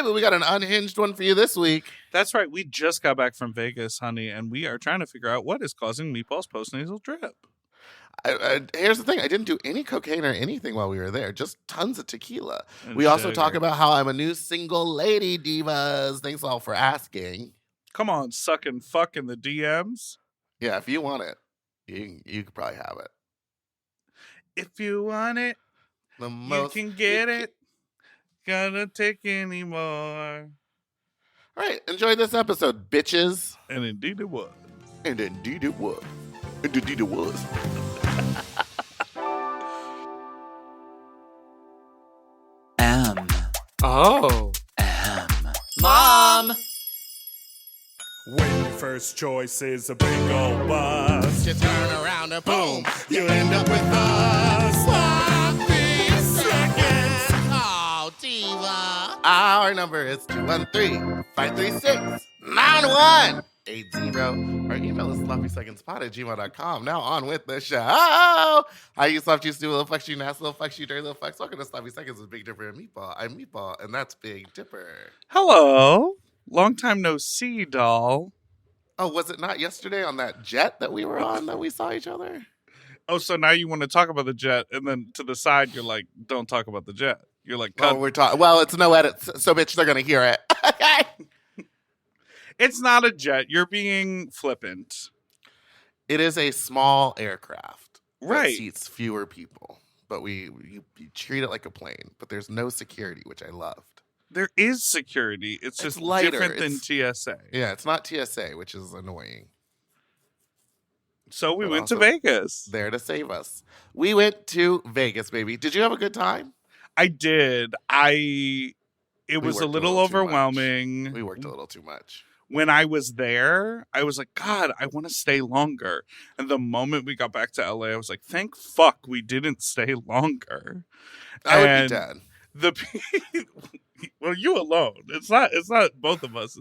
right, but we got an unhinged one for you this week. That's right. We just got back from Vegas, honey, and we are trying to figure out what is causing Meatball's postnasal drip. Here's the thing. I didn't do any cocaine or anything while we were there. Just tons of tequila. And we also sugar. talk about how I'm a new single lady, divas. Thanks all for asking. Come on, suck and fuck in the DMs. Yeah, if you want it, you could probably have it. If you want it, you can get it. Gotta take any more. All right, enjoy this episode, bitches. And indeed it was. And indeed it was. And indeed it was. Oh. Mom! When your first choice is a big old bus, You turn around and boom, you end up with a sloppy seconds. Oh, diva. Our number is 213-536-9180. Our email is sloppysecondspot@gmail.com. Now on with the show. Hi, you soft juice, little fucks, you nasty little fucks, you dirty little fucks. Welcome to Sloppy Seconds with Big Dipper and Meatball. I'm Meatball, and that's Big Dipper. Hello. Long time no see, doll. Oh, was it not yesterday on that jet that we were on that we saw each other? Oh, so now you want to talk about the jet, and then to the side, you're like, don't talk about the jet. You're like, cut. Oh, we're talking. Well, it's no edit, so bitch, they're gonna hear it. Okay. It's not a jet. You're being flippant. It is a small aircraft. Right. That seats fewer people, but you treat it like a plane. But there's no security, which I loved. There is security. It's just lighter. different than TSA. Yeah, it's not TSA, which is annoying. So we But went to also Vegas. There to save us. We went to Vegas, baby. Did you have a good time? I did. It was a worked little too much. overwhelming. We worked a little too much. When I was there, I was like, God, I want to stay longer. And the moment we got back to LA, I was like, thank fuck we didn't stay longer. I would And be dead. Well, you alone. It's not both of us.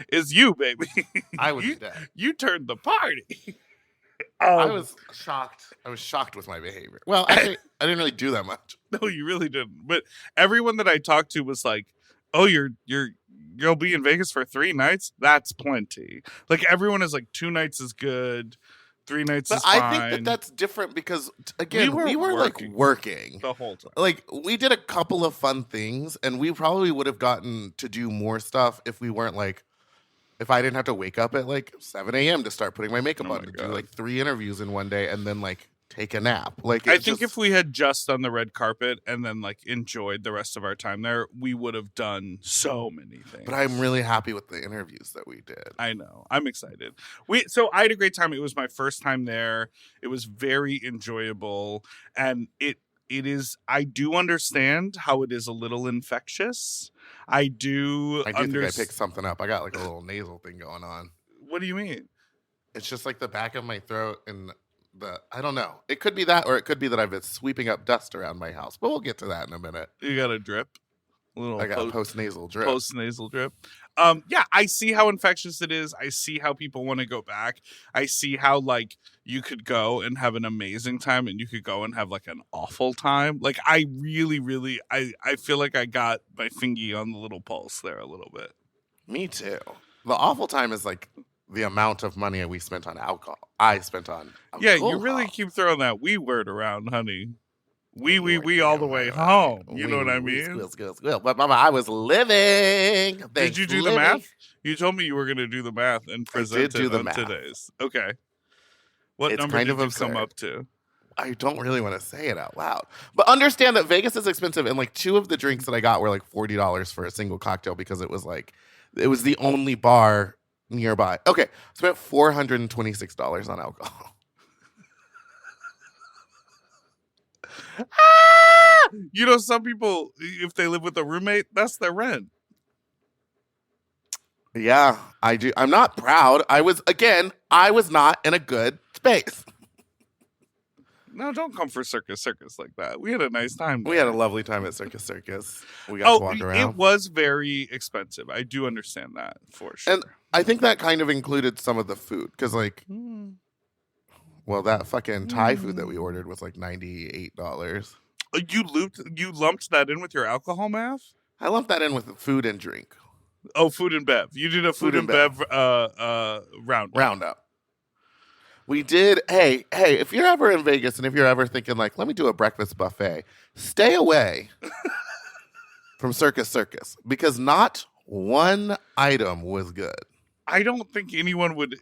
It's you, baby. I would you, be dead. You turned the party. I was shocked. I was shocked with my behavior. Well, actually, I didn't really do that much. No, you really didn't. But everyone that I talked to was like, "Oh, you'll be in Vegas for 3 nights? That's plenty." Like everyone is like 2 nights is good, 3 nights is fine. But I think that's different because again, we were like working the whole time. Like we did a couple of fun things, and we probably would have gotten to do more stuff if we weren't like. If I didn't have to wake up at like 7 a.m. to start putting my makeup on, to do like 3 interviews in one day, and then like take a nap. Like I think if we had just done the red carpet and then like enjoyed the rest of our time there, we would have done so many things. But I'm really happy with the interviews that we did. I know. I'm excited. So I had a great time. It was my first time there. It was very enjoyable, and it is. I do understand how it is a little infectious. I do think I picked something up. I got like a little nasal thing going on. What do you mean? It's just like the back of my throat and I don't know. It could be that, or it could be that I've been sweeping up dust around my house. But we'll get to that in a minute. You got a drip? I got a post-nasal drip. Post-nasal drip. Yeah, I see how infectious it is. I see how people want to go back. I see how, like, you could go and have an amazing time and you could go and have, like, an awful time. Like, I really, really, I feel like I got my fingy on the little pulse there a little bit. Me too. The awful time is, like, the amount of money we spent on alcohol. I spent on alcohol. Yeah, you really keep throwing that we word around, honey. We all the way home. You know what I mean? Squeal. But mama, I was living. Did you do the math? You told me you were going to do the math and present it on today's. Okay. What number did you come up to? I don't really want to say it out loud. But understand that Vegas is expensive, and like 2 of the drinks that I got were like $40 for a single cocktail because it was the only bar nearby. Okay, spent $426 on alcohol. You know, some people, if they live with a roommate, that's their rent. Yeah, I do. I'm not proud. I was not in a good space. No, don't come for Circus like that. We had a nice time there. We had a lovely time at Circus. We got to walk around. It was very expensive. I do understand that for sure. And I think that kind of included some of the food because, like, well, that fucking Thai food that we ordered was like $98. You lumped that in with your alcohol math? I lumped that in with food and drink. Oh, food and bev. You did a food and bev roundup. Roundup. We did. Hey, if you're ever in Vegas and if you're ever thinking like, let me do a breakfast buffet, stay away from Circus because not one item was good. I don't think anyone would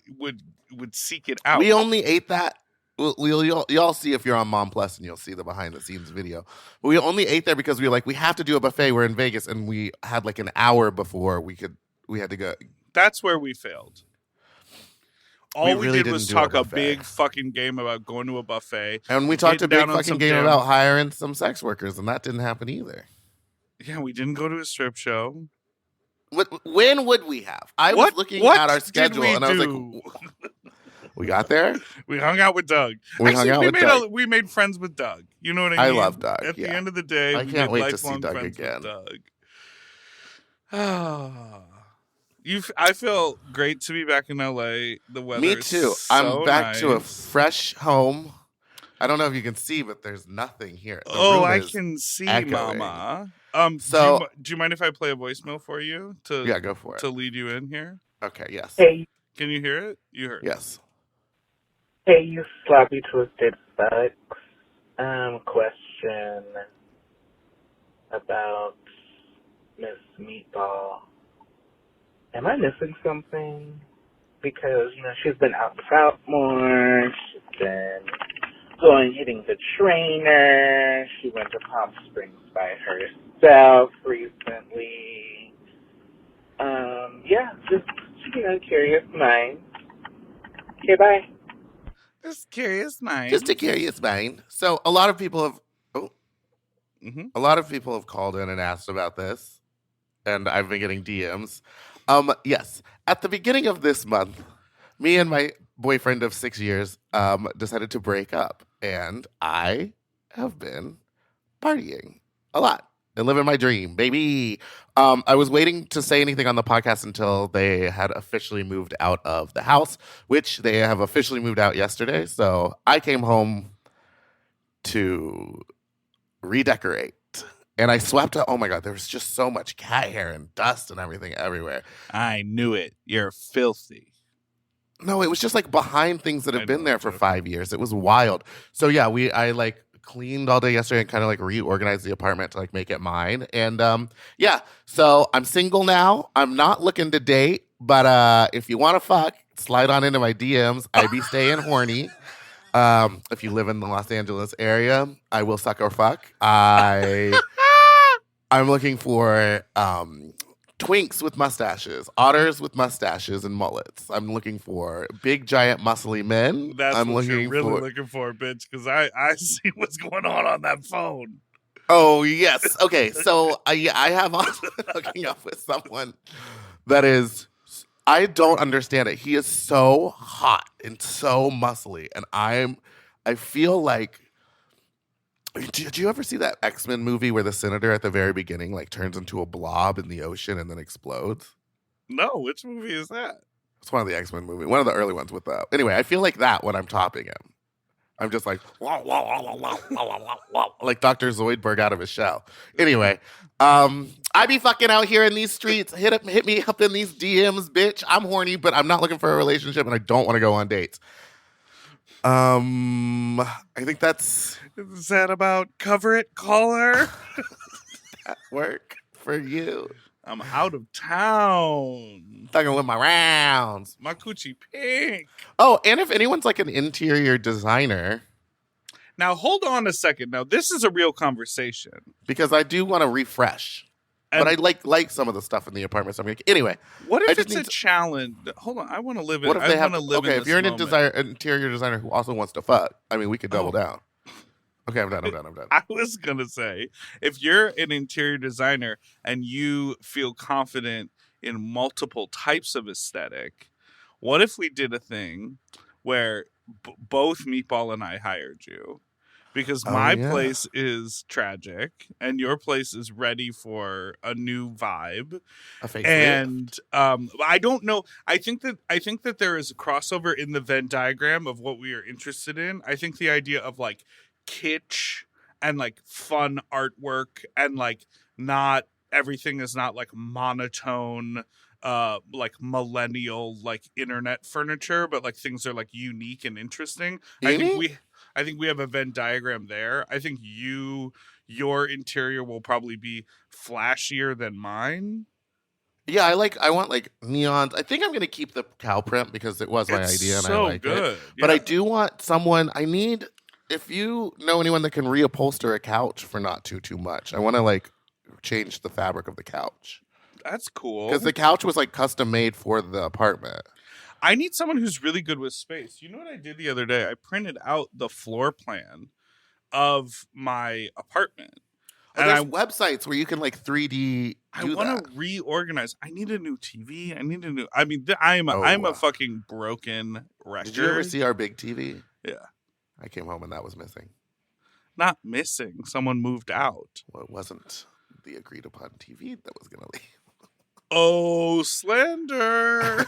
seek it out. We only ate that. You'll see if you're on Mom Plus and you'll see the behind the scenes video. But we only ate there because we were like, we have to do a buffet. We're in Vegas and we had like an hour before we had to go. That's where we failed. All we really did was didn't do a talk a buffet. big fucking game about going to a buffet. And we talked a getting big down on fucking some game damn- about hiring some sex workers, and that didn't happen either. Yeah, we didn't go to a strip show. When would we have? I was looking what at our did schedule, we and I was do? like, we got there? We hung out with Doug. We hung out with Doug. We made friends with Doug. You know what I mean? I love Doug, At the yeah. end of the day, I we can't made wait to see lifelong Doug friends again. with Doug. I feel great to be back in LA. The weather Me too. is I'm back nice. to a fresh home. I don't know if you can see, but there's nothing here. The Oh, room I is can see, echoing. Mama. So- do you mind if I play a voicemail for you to Yeah, go for it. to lead you in here? Okay, yes. Hey, Can you hear it? You heard. Yes. hey, you sloppy twisted fucks. Question about Miss Meatball. Am I missing something? Because, she's been out and about more. She's been hitting the trainer. She went to Palm Springs by herself recently. Yeah, just, curious mind. Okay, bye. Just curious mind. Just a curious mind. So a lot of people have called in and asked about this, and I've been getting DMs. Yes, at the beginning of this month, me and my boyfriend of 6 years decided to break up, and I have been partying a lot and living my dream, baby. I was waiting to say anything on the podcast until they had officially moved out of the house, which they have officially moved out yesterday. So I came home to redecorate. And I swept up. Oh my God, there was just so much cat hair and dust and everything everywhere. I knew it. You're filthy. No, it was just like behind things that have I been know, there for joking. 5 years. It was wild. So yeah, I like cleaned all day yesterday and kind of like reorganized the apartment to like make it mine. And yeah, so I'm single now. I'm not looking to date, but if you want to fuck, slide on into my DMs. I be staying horny. If you live in the Los Angeles area, I will suck or fuck. I'm looking for twinks with mustaches, otters with mustaches and mullets. I'm looking for big, giant, muscly men. That's I'm what you're looking really for. looking for, bitch, because I see what's going on that phone. Oh yes. Okay. So yeah, I have also been hooking up with someone that is. I don't understand it. He is so hot and so muscly, and I feel like. Did you ever see that X-Men movie where the senator at the very beginning like turns into a blob in the ocean and then explodes? No, which movie is that? It's one of the X-Men movies, one of the early ones with the. Anyway, I feel like that when I'm topping him. I'm just like, like Dr. Zoidberg out of his shell. Anyway, I be fucking out here in these streets. Hit me up in these DMs, bitch. I'm horny, but I'm not looking for a relationship, and I don't want to go on dates. I think that's Is that about cover it, caller? at work for you. I'm out of town. Fucking with my rounds. My coochie pink. Oh, and if anyone's like an interior designer, Now hold on a second. Now this is a real conversation. because I do want to refresh. And But I like some of the stuff in the apartment. So I'm gonna, anyway, what I if just it's a need to- challenge? Hold on, I want to live in. what if I they have? want to live Okay, in if you're an this moment. interior designer who also wants to fuck, I mean, we could double Oh. down. Okay, I'm done. I was gonna say, if you're an interior designer and you feel confident in multiple types of aesthetic, what if we did a thing where both Meatball and I hired you? Because Oh, my yeah. place is tragic and your place is ready for a new vibe. A facelift. And I don't know. I think that there is a crossover in the Venn diagram of what we are interested in. I think the idea of like kitsch and like fun artwork and like not everything is not like monotone, like millennial, like internet furniture, but like things are like unique and interesting. I think we have a Venn diagram there. I think your interior will probably be flashier than mine. Yeah, I want like neons. I think I'm gonna keep the cow print because it was my idea and I like it. But I do want someone. If you know anyone that can reupholster a couch for not too much, I want to like change the fabric of the couch. That's cool. Because the couch was like custom made for the apartment. I need someone who's really good with space. You know what I did the other day? I printed out the floor plan of my apartment. Oh, there's websites where you can like 3D. I want to reorganize. I need a new TV. I mean, I'm a fucking broken record. Did you ever see our big TV? Yeah. I came home and that was missing. Not missing. Someone moved out. Well, it wasn't the agreed upon TV that was going to leave. Oh, slander.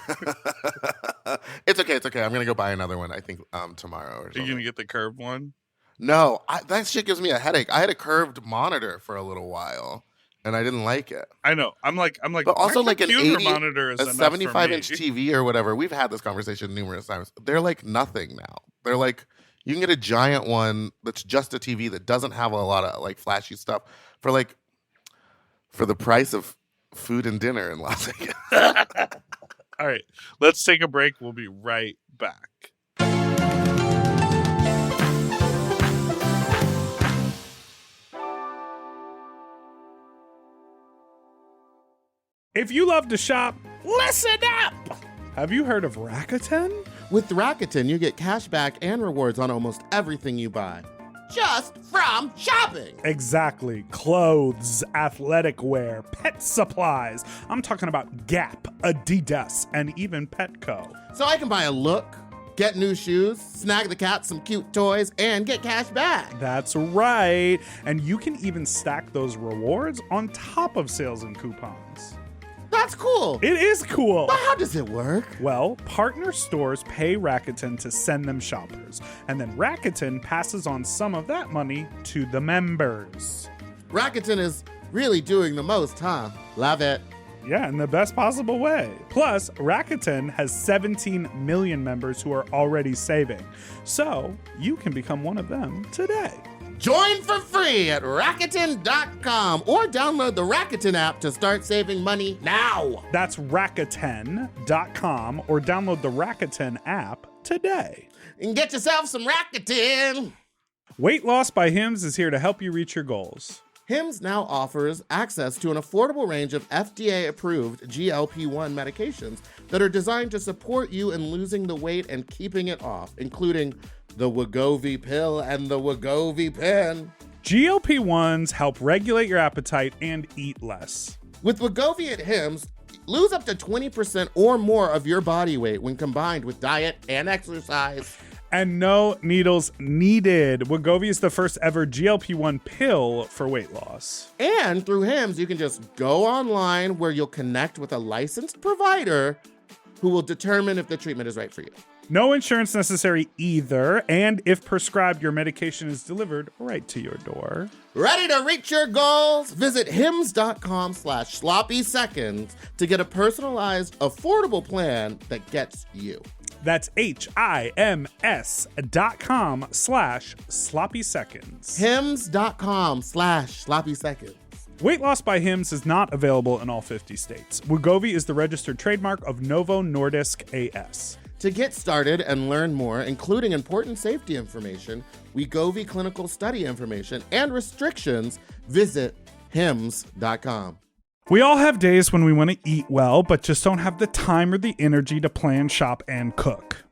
It's okay. I'm going to go buy another one, I think, tomorrow or something. Are you going to get the curved one? No, that shit gives me a headache. I had a curved monitor for a little while, and I didn't like it. I know. I'm like, but also like an 80, monitor is a 75-inch TV or whatever. We've had this conversation numerous times. They're like nothing now. They're like, you can get a giant one that's just a TV that doesn't have a lot of like flashy stuff for the price of food and dinner in Las Vegas. All right, let's take a break. We'll be right back. If you love to shop, listen up! Have you heard of Rakuten? With Rakuten, you get cash back and rewards on almost everything you buy. Just from shopping. Exactly. Clothes, athletic wear, pet supplies. I'm talking about Gap, Adidas, and even Petco. So I can buy a look, get new shoes, snag the cat some cute toys, and get cash back. That's right. And you can even stack those rewards on top of sales and coupons. That's cool. It is cool. But how does it work? Well, partner stores pay Rakuten to send them shoppers, and then Rakuten passes on some of that money to the members. Rakuten is really doing the most, huh? Love it. Yeah, in the best possible way. Plus, Rakuten has 17 million members who are already saving. So, you can become one of them today. Join for free at Rakuten.com or download the Rakuten app to start saving money now. That's Rakuten.com or download the Rakuten app today. And get yourself some Rakuten. Weight Loss by Hims is here to help you reach your goals. Hims now offers access to an affordable range of FDA-approved GLP-1 medications that are designed to support you in losing the weight and keeping it off, including the Wegovy pill and the Wegovy pen. GLP-1s help regulate your appetite and eat less. With Wegovy at Hims, lose up to 20% or more of your body weight when combined with diet and exercise. And no needles needed. Wegovy is the first ever GLP-1 pill for weight loss. And through Hims, you can just go online where you'll connect with a licensed provider who will determine if the treatment is right for you. No insurance necessary either, and if prescribed, your medication is delivered right to your door. Ready to reach your goals? Visit hims.com/sloppyseconds to get a personalized, affordable plan that gets you. That's HIMS.com/sloppyseconds. hims.com/sloppyseconds. Weight Loss by Hims is not available in all 50 states. Wegovy is the registered trademark of Novo Nordisk AS. To get started and learn more, including important safety information, Wegovy clinical study information, and restrictions, visit hims.com. We all have days when we want to eat well, but just don't have the time or the energy to plan, shop, and cook.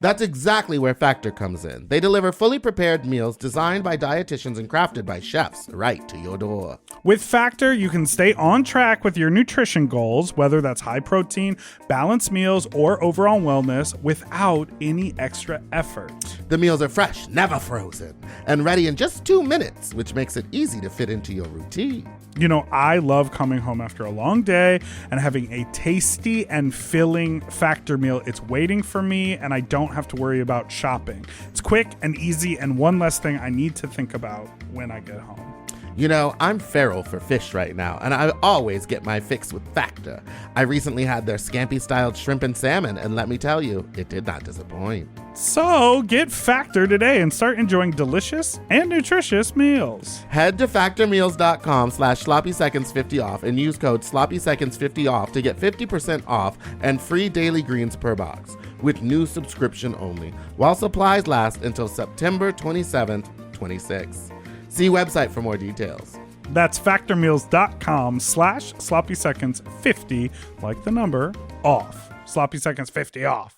That's exactly where Factor comes in. They deliver fully prepared meals designed by dietitians and crafted by chefs right to your door. With Factor, you can stay on track with your nutrition goals, whether that's high protein, balanced meals, or overall wellness, without any extra effort. The meals are fresh, never frozen, and ready in just 2 minutes, which makes it easy to fit into your routine. You know, I love coming home after a long day and having a tasty and filling Factor meal. It's waiting for me, and I don't have to worry about shopping. It's quick and easy, and one less thing I need to think about when I get home. You know, I'm feral for fish right now, and I always get my fix with Factor. I recently had their scampi-styled shrimp and salmon, and let me tell you, it did not disappoint. So get Factor today and start enjoying delicious and nutritious meals. Head to factormeals.com/sloppyseconds50 off and use code sloppyseconds50 off to get 50% off and free daily greens per box with new subscription only while supplies last until September 27th, 26. See website for more details. That's factormeals.com/sloppyseconds50, like the number, off. Sloppy Seconds 50 off.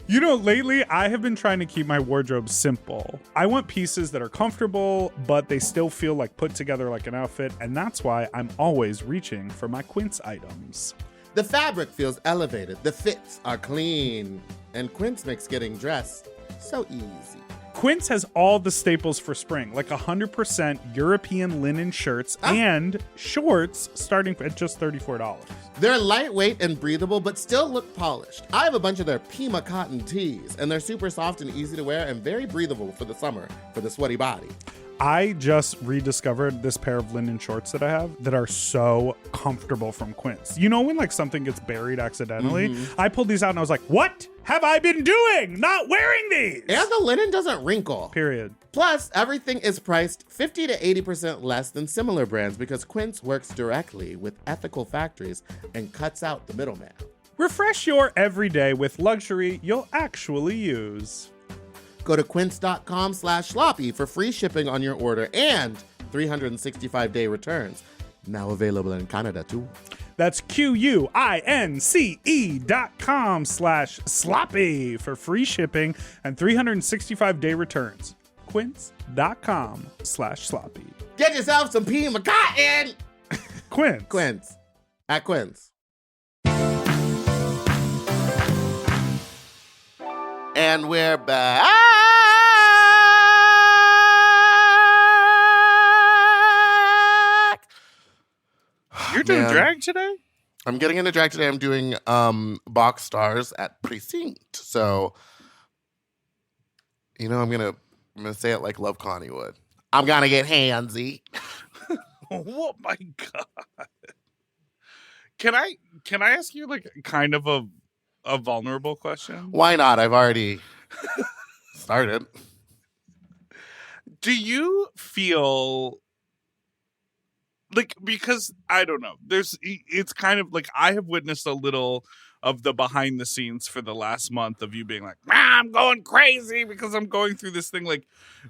You know, lately I have been trying to keep my wardrobe simple. I want pieces that are comfortable, but they still feel like put together like an outfit, and that's why I'm always reaching for my Quince items. The fabric feels elevated, the fits are clean, and Quince makes getting dressed so easy. Quince has all the staples for spring, like 100% European linen shirts and shorts starting at just $34. They're lightweight and breathable, but still look polished. I have a bunch of their Pima cotton tees, and they're super soft and easy to wear and very breathable for the summer for the sweaty body. I just rediscovered this pair of linen shorts that I have that are so comfortable from Quince. You know when like something gets buried accidentally? I pulled these out and I was like, what have I been doing? Not wearing these! And the linen doesn't wrinkle. Period. Plus, everything is priced 50 to 80% less than similar brands because Quince works directly with ethical factories and cuts out the middleman. Refresh your everyday with luxury you'll actually use. Go to quince.com/sloppy for free shipping on your order and 365-day returns. Now available in Canada, too. That's QUINCE.com/sloppy for free shipping and 365-day returns. Quince.com/sloppy. Get yourself some Pima cotton! Quince. Quince. At Quince. And we're back. You're doing Man. drag today? I'm getting into drag today. I'm doing box stars at Precinct. So, you know, I'm gonna say it like Love Connie would. I'm gonna get handsy. Oh my god! Can I ask you like kind of a vulnerable question? Why not? I've already started. Do you feel like, because I don't know, it's kind of like I have witnessed a little of the behind the scenes for the last month of you being like, I'm going crazy because I'm going through this thing. Like,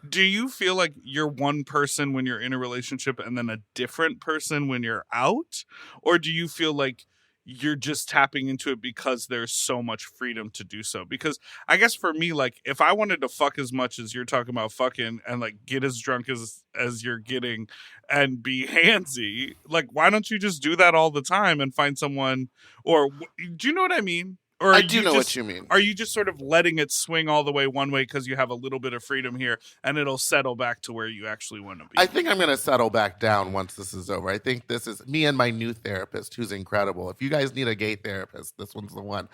do you feel like you're one person when you're in a relationship and then a different person when you're out? Or do you feel like you're just tapping into it because there's so much freedom to do so? Because I guess for me, like, if I wanted to fuck as much as you're talking about fucking and like get as drunk as you're getting and be handsy, like, why don't you just do that all the time and find someone? Or do you know what I mean? Or I do know what you mean. Are you just sort of letting it swing all the way one way because you have a little bit of freedom here and it'll settle back to where you actually want to be? I think I'm going to settle back down once this is over. I think this is me and my new therapist, who's incredible. If you guys need a gay therapist, this one's the one.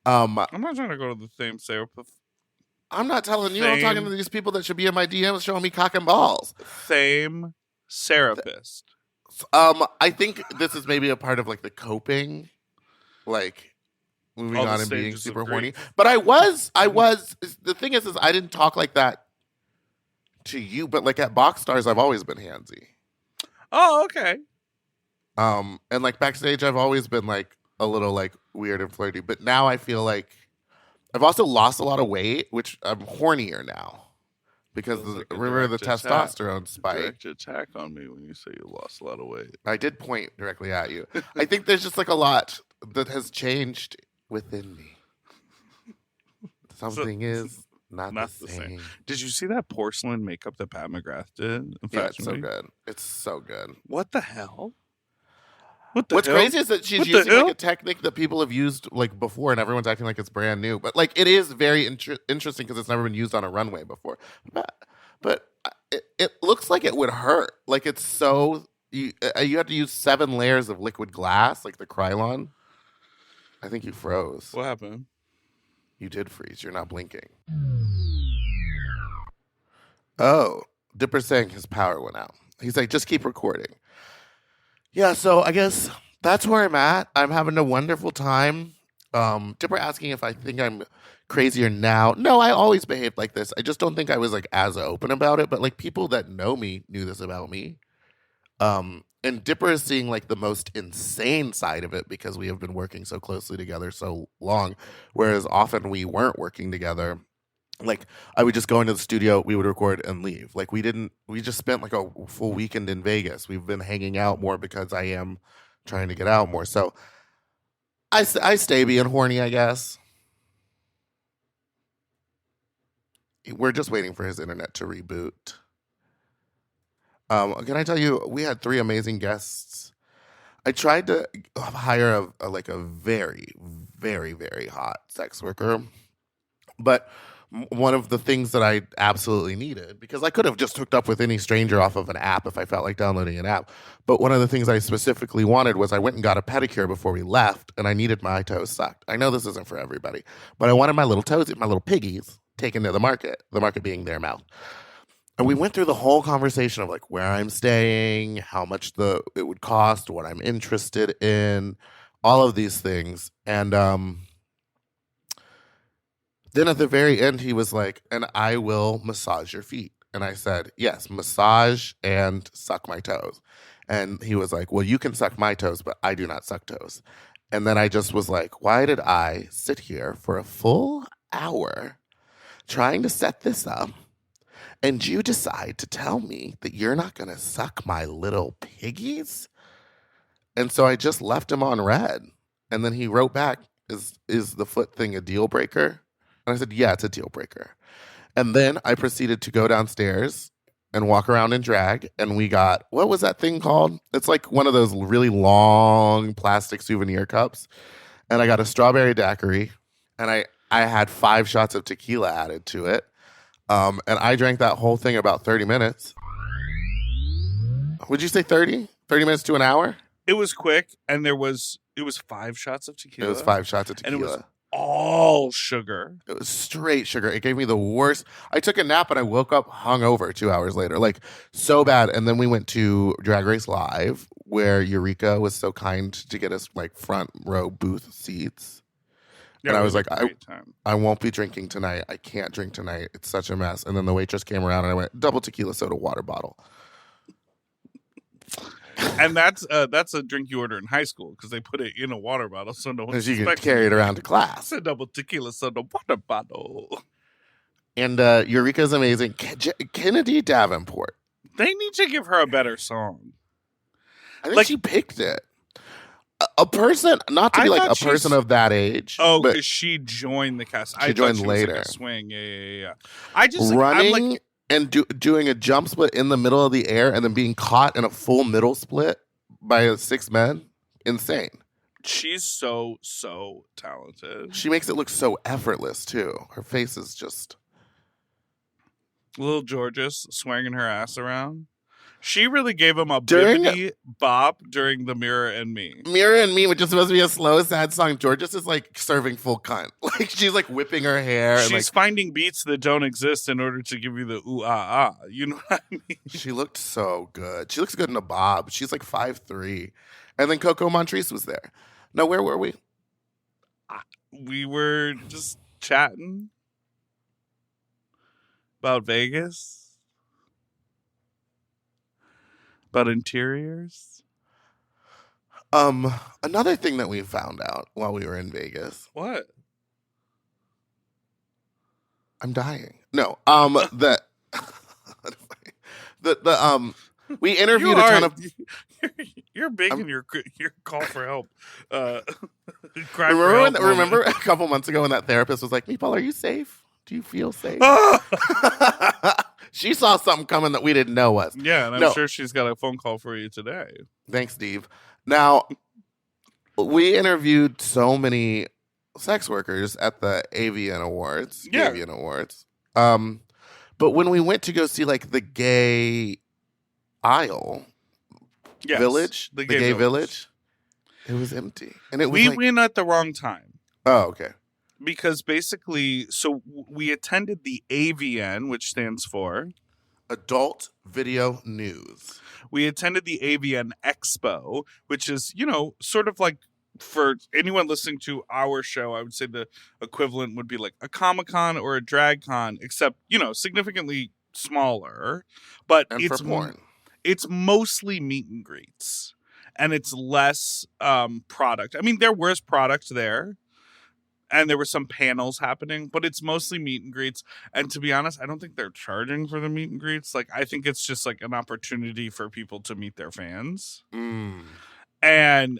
I'm not trying to go to the same therapist. I'm not telling you. I'm talking to these people that should be in my DMs showing me cock and balls. Same therapist. I think this is maybe a part of like the coping, like moving All the on and being stages of super grief. horny. But I was. The thing is I didn't talk like that to you, but like at Box Stars, I've always been handsy. Oh, okay. And like backstage, I've always been like a little like weird and flirty. But now I feel like I've also lost a lot of weight, which I'm hornier now because Feels like a remember the direct testosterone spike. Direct attack on me when you say you lost a lot of weight. I did point directly at you. I think there's just like a lot that has changed within me. Something is not the same. Did you see that porcelain makeup that Pat McGrath did? in Yeah, it's Fashion so Week? good. It's so good. What the hell? What the What's hell? crazy is that she's What the using like hell? a technique that people have used like before, and everyone's acting like it's brand new. But like it is very interesting because it's never been used on a runway before. But it looks like it would hurt. Like it's so you have to use 7 layers of liquid glass, like the Krylon. I think you froze. What happened? You did freeze. You're not blinking. Oh, Dipper saying his power went out. He's like, just keep recording. Yeah, so I guess that's where I'm at. I'm having a wonderful time. Dipper asking if I think I'm crazier now. No, I always behaved like this. I just don't think I was like as open about it. But like people that know me knew this about me. And Dipper is seeing like the most insane side of it because we have been working so closely together so long, whereas often we weren't working together. Like I would just go into the studio, we would record and leave. Like we just spent like a full weekend in Vegas. We've been hanging out more because I am trying to get out more. So I stay being horny, I guess. We're just waiting for his internet to reboot. Can I tell you, we had 3 amazing guests. I tried to hire a very, very, very hot sex worker, but one of the things that I absolutely needed, because I could have just hooked up with any stranger off of an app if I felt like downloading an app, but one of the things I specifically wanted was I went and got a pedicure before we left, and I needed my toes sucked. I know this isn't for everybody, but I wanted my little toes, my little piggies, taken to the market being their mouth. And we went through the whole conversation of like where I'm staying, how much it would cost, what I'm interested in, all of these things. And then at the very end, he was like, and I will massage your feet. And I said, yes, massage and suck my toes. And he was like, well, you can suck my toes, but I do not suck toes. And then I just was like, why did I sit here for a full hour trying to set this up? And you decide to tell me that you're not going to suck my little piggies? And so I just left him on red. And then he wrote back, is the foot thing a deal breaker? And I said, yeah, it's a deal breaker. And then I proceeded to go downstairs and walk around in drag. And we got, what was that thing called? It's like one of those really long plastic souvenir cups. And I got a strawberry daiquiri. And I had 5 shots of tequila added to it. And I drank that whole thing about 30 minutes. Would you say 30? 30 minutes to an hour? It was quick, and it was 5 shots of tequila. It was 5 shots of tequila. And it was all sugar. It was straight sugar. It gave me the worst. I took a nap and I woke up hungover 2 hours later. Like, so bad. And then we went to Drag Race Live, where Eureka was so kind to get us like front row booth seats. Yeah, and I it was like, a great time. I won't be drinking tonight. I can't drink tonight. It's such a mess. And then the waitress came around and I went, double tequila soda water bottle. And that's a drink you order in high school because they put it in a water bottle so no one Because you can carry it around to class. It's a double tequila soda water bottle. And Eureka's amazing. Kennedy Davenport. They need to give her a better song. I think she picked it. A person, not to be like a person of that age. Oh, because she joined the cast. She joined later. Was like a swing. Yeah. I just running and doing a jump split in the middle of the air and then being caught in a full middle split by 6 men. Insane. She's so talented. She makes it look so effortless too. Her face is just Little Georges swinging her ass around. She really gave him a bibbity bop during the Mirror and Me. Mirror and Me, which is supposed to be a slow, sad song. Georges is like serving full cunt. Like she's like whipping her hair. She's and, finding beats that don't exist in order to give you the ooh ah ah. You know what I mean? She looked so good. She looks good in a bob. She's like 5'3". And then Coco Montrese was there. Now, where were we? We were just chatting about Vegas. About interiors. Another thing that we found out while we were in Vegas. What? I'm dying. No. We interviewed a ton of. You're big in your call for help. Remember a couple months ago when that therapist was like, "Meatball, are you safe? Do you feel safe?" She saw something coming that we didn't know was. Yeah, and I'm sure she's got a phone call for you today. Thanks, Steve. Now, we interviewed so many sex workers at the Avian Awards. Yeah. Avian Awards. But when we went to go see like the gay aisle village, the gay village, it was empty. And it was we went at the wrong time. Oh, okay. Because basically, so we attended the AVN, which stands for Adult Video News. We attended the AVN Expo, which is, sort of like, for anyone listening to our show, I would say the equivalent would be like a Comic-Con or a Drag Con, except, significantly smaller. But And for porn. It's mostly meet and greets. And it's less product. I mean, there was product there. And there were some panels happening, but it's mostly meet and greets. And to be honest, I don't think they're charging for the meet and greets. Like, I think it's just like an opportunity for people to meet their fans. And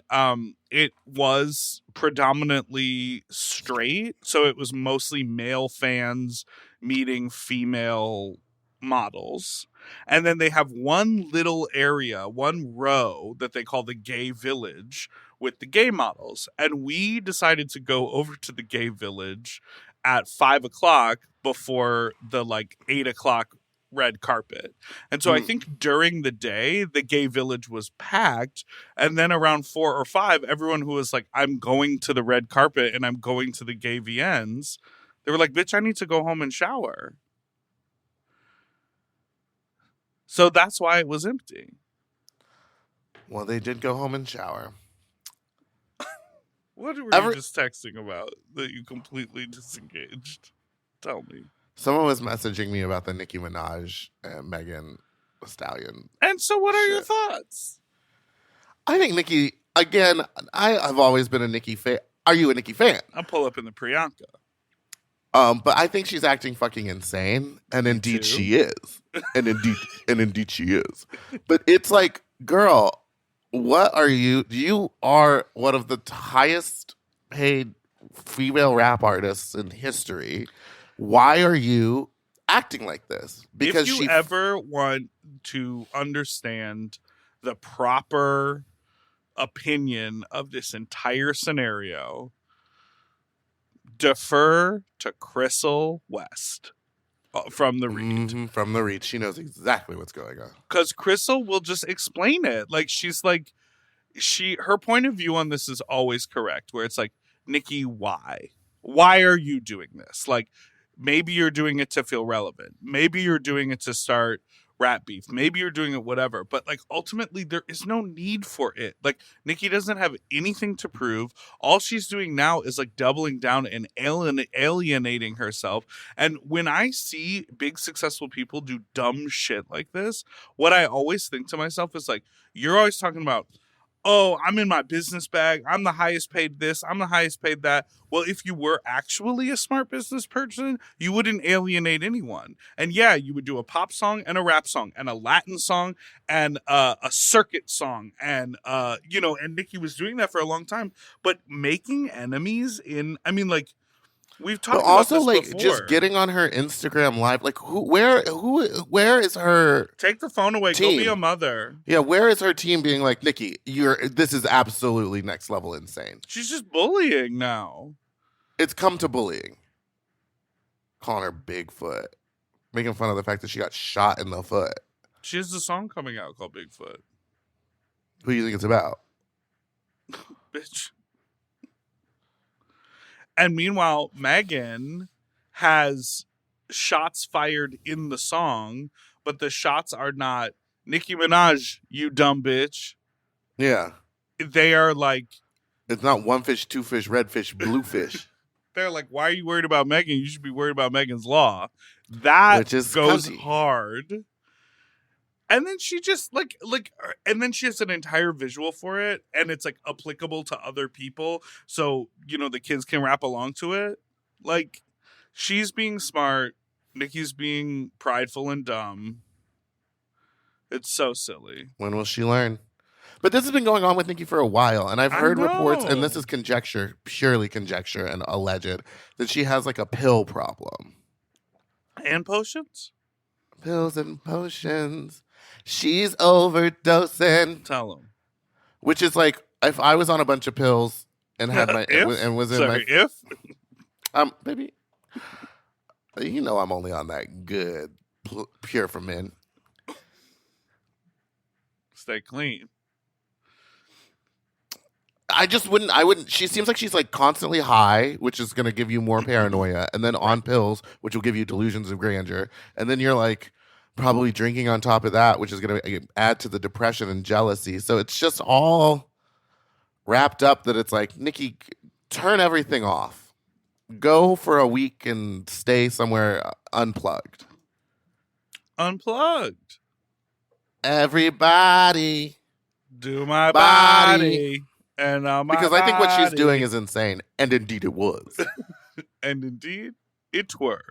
it was predominantly straight. So it was mostly male fans meeting female models. And then they have one little area, one row that they call the gay village with the gay models. And we decided to go over to the gay village at 5:00 before the 8:00 red carpet. And so I think during the day, the gay village was packed. And then around 4 or 5, everyone who was like, I'm going to the red carpet and I'm going to the gay VNs, they were like, bitch, I need to go home and shower. So that's why it was empty. Well, they did go home and shower. What were you just texting about that you completely disengaged? Tell me. Someone was messaging me about the Nicki Minaj and Megan Thee Stallion. And so what are your thoughts? I think Nicki, again, I've always been a Nicki fan. Are you a Nicki fan? I'll pull up in the Priyanka. But I think she's acting fucking insane. And indeed she is. And indeed she is. But it's like, girl, what are you? You are one of the highest paid female rap artists in history. Why are you acting like this? Because if you ever want to understand the proper opinion of this entire scenario, defer to Crystal West from The Read. From The Read. She knows exactly what's going on. Because Crystal will just explain it. Like, she's like, her point of view on this is always correct, where it's like, Nicki, why? Why are you doing this? Like, maybe you're doing it to feel relevant. Maybe you're doing it to start rap beef. Maybe you're doing it whatever. But like ultimately there is no need for it. Like Nicki doesn't have anything to prove. All she's doing now is like doubling down and alienating herself. And when I see big successful people do dumb shit like this, what I always think to myself is like, you're always talking about, oh, I'm in my business bag. I'm the highest paid this. I'm the highest paid that. Well, if you were actually a smart business person, you wouldn't alienate anyone. And yeah, you would do a pop song and a rap song and a Latin song and a circuit song. And, and Nicki was doing that for a long time. But making enemies we've talked about also this like before. Just getting on her Instagram live, like where is her? Take the phone away. Team? Go be a mother. Yeah, where is her team being like, Nicki, this is absolutely next level insane. She's just bullying now. It's come to bullying. Calling her Bigfoot, making fun of the fact that she got shot in the foot. She has a song coming out called Bigfoot. Who do you think it's about? Bitch. And meanwhile, Megan has shots fired in the song, but the shots are not Nicki Minaj, you dumb bitch. Yeah. They are like... It's not one fish, two fish, red fish, blue fish. They're like, why are you worried about Megan? You should be worried about Megan's Law. That goes hard. And then she just and then she has an entire visual for it, and it's like applicable to other people. So, the kids can rap along to it. Like, she's being smart. Nicki's being prideful and dumb. It's so silly. When will she learn? But this has been going on with Nicki for a while, and I've heard reports, and this is conjecture, purely conjecture and alleged, that she has like a pill problem. And potions? Pills and potions. She's overdosing. Tell him. Which is like, if I was on a bunch of pills and had my and was in baby, I'm only on that good pure for men. Stay clean. I wouldn't. She seems like she's like constantly high, which is going to give you more paranoia, and then on pills, which will give you delusions of grandeur, and then you're like, probably drinking on top of that, which is going to add to the depression and jealousy. So it's just all wrapped up that it's like, Nikki, turn everything off. Go for a week and stay somewhere unplugged. Unplugged. Everybody. Do my Body. body. And my Because I think what she's body. doing is insane. And indeed it was. And indeed, it were.